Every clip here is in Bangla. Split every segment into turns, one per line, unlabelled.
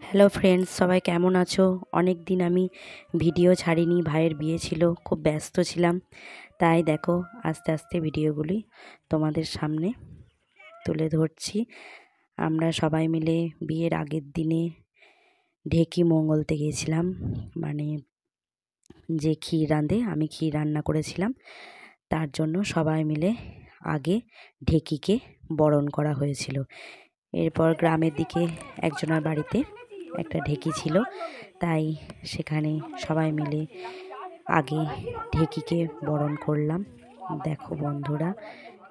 হ্যালো ফ্রেন্ডস, সবাই কেমন আছো? অনেক দিন আমি ভিডিও ছাড়িনি, ভাইয়ের বিয়ে ছিল, খুব ব্যস্ত ছিলাম। তাই দেখো আস্তে আস্তে ভিডিওগুলি তোমাদের সামনে তুলে ধরছি। আমরা সবাই মিলে বিয়ের আগের দিনে ঢেকি মঙ্গলতে গিয়েছিলাম, মানে যে ক্ষীর রাঁধে, আমি ক্ষীর রান্না করেছিলাম। তার জন্য সবাই মিলে আগে ঢেকিকে বরণ করা হয়েছিল। এরপর গ্রামের দিকে একজনের বাড়িতে একটা ঢেকি ছিল, তাই সেখানে সবাই মিলে আগে ঢেকিকে বরণ করলাম। দেখো বন্ধুরা,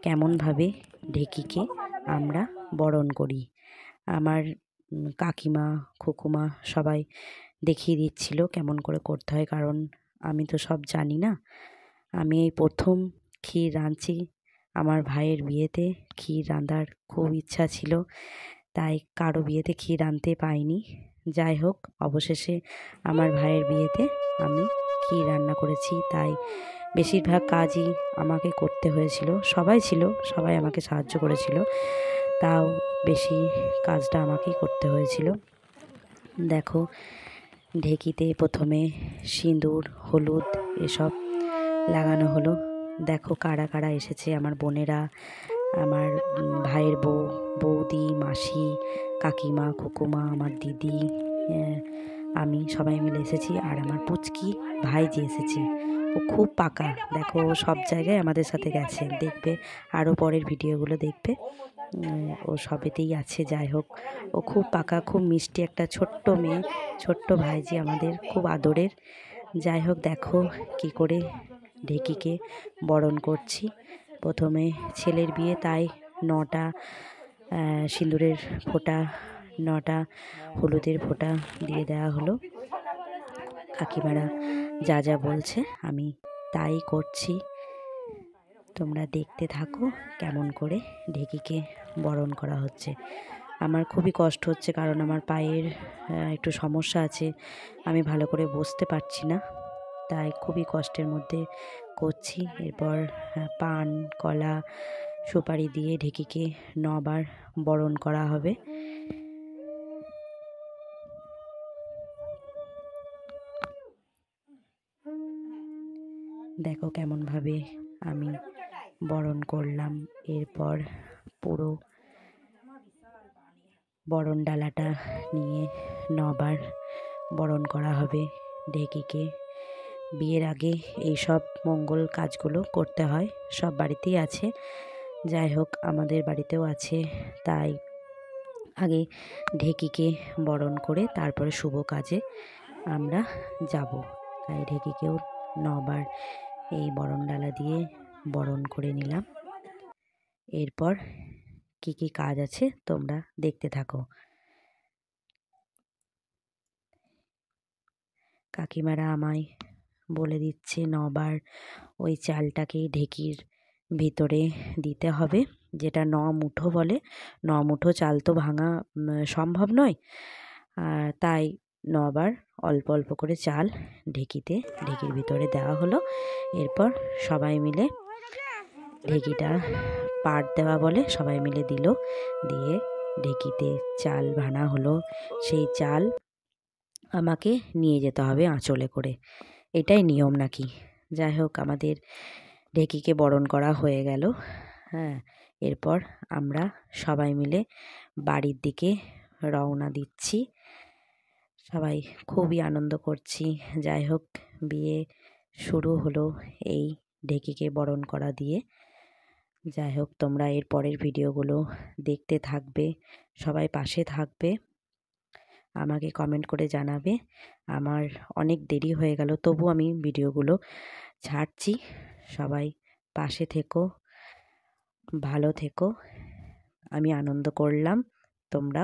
কেমনভাবে ঢেকিকে আমরা বরণ করি। আমার কাকিমা, খুকুমা সবাই দেখিয়ে দিচ্ছিল কেমন করে করতে হয়, কারণ আমি তো সব জানি না। আমি এই প্রথম ক্ষীর রাঁধছি। আমার ভাইয়ের বিয়েতে ক্ষীর রাঁধার খুব ইচ্ছা ছিল, তাই কারো বিয়েতে ক্ষীর রাঁধতে পাইনি। যাই হোক, অবশেষে আমার ভাইয়ের বিয়েতে আমি ক্ষীর রান্না করেছি, তাই বেশিরভাগ কাজই আমাকে করতে হয়েছিল। সবাই ছিল, সবাই আমাকে সাহায্য করেছিল, তাও বেশি কাজটা আমাকেই করতে হয়েছিল। দেখো, ঢেকিতে প্রথমে সিঁদুর, হলুদ এসব লাগানো হলো। দেখো কারা কারা এসেছে, আমার বোনেরা, আমার ভাইয়ের বউ, বৌদি, মাসি, কাকিমা, খুকুমা, আমার দিদি, আমি সবাই মিলে এসেছি। আর আমার পুচকি ভাইজি এসেছে, ও খুব পাকা। দেখো ও সব জায়গায় আমাদের সাথে গেছে, দেখবে আরও পরের ভিডিওগুলো দেখবে, ও সবেতেই আছে। যাই হোক, ও খুব পাকা, খুব মিষ্টি একটা ছোট্ট মেয়ে, ছোট্ট ভাইজি আমাদের, খুব আদরের। যাই হোক, দেখো কি করে ঢেকিকে বরণ করছি। প্রথমে ছেলের বিয়ে, তাই 9টা সিঁদুরের ফোঁটা, 9টা হলুদের ফোঁটা দিয়ে দেওয়া হলো। কাকিমারা যা যা বলছে আমি তাই করছি। তোমরা দেখতে থাকো কেমন করে ঢেকিকে বরণ করা হচ্ছে। আমার খুবই কষ্ট হচ্ছে, কারণ আমার পায়ের একটু সমস্যা আছে, আমি ভালো করে বসতে পারছি না, তাই খুবই কষ্টের মধ্যে করছি। এরপর পান, কলা, সুপারি দিয়ে ঢেকিকে 9 বার বরণ করা হবে। দেখো কেমনভাবে আমি বরণ করলাম। এরপর পুরো বরণ ডালাটা নিয়ে 9 বার বরণ করা হবে ঢেকিকে। বিয়ের আগে এই সব মঙ্গল কাজগুলো করতে হয়, সব বাড়িতেই আছে। যাই হোক, আমাদের বাড়িতেও আছে, তাই আগে ঢেকিকে বরণ করে তারপরে শুভ কাজে আমরা যাব। তাই ঢেকিকেও 9 বার এই বরণ ডালা দিয়ে বরণ করে নিলাম। এরপর কি কি কাজ আছে তোমরা দেখতে থাকো। কাকিমারা আমায় বলে দিচ্ছে 9 বার ওই চালটাকে ঢেকির ভিতরে দিতে হবে, যেটা 9 মুঠো বলে। 9 মুঠো চাল তো ভাঙা সম্ভব নয়, তাই 9 বার অল্প অল্প করে চাল ঢেকির ভিতরে দেওয়া হলো। এরপর সবাই মিলে ঢেকিটা পাট দেওয়া বলে, সবাই মিলে দিল, দিয়ে ঢেকিতে চাল ভানা হলো। সেই চাল আমাকে নিয়ে যেতে হবে আঁচলে করে, এটাই নিয়ম নাকি। যাই হোক, আমাদের ঢেকিকে বরণ করা হয়ে গেল। হ্যাঁ, এরপর আমরা সবাই মিলে বাড়ির দিকে রওনা দিচ্ছি। সবাই খুবই আনন্দ করছি। যাই হোক, বিয়ে শুরু হলো এই ঢেকিকে বরণ করা দিয়ে। যাই হোক, তোমরা এর পরের ভিডিওগুলো দেখতে থাকবে, সবাই পাশে থাকবে, আমাকে কমেন্ট করে জানাবে। আমার অনেক দেরি হয়ে গেল, তবু আমি ভিডিওগুলো ছাড়ছি। সবাই পাশে থেকো, ভালো থেকো। আমি আনন্দ করলাম, তোমরাও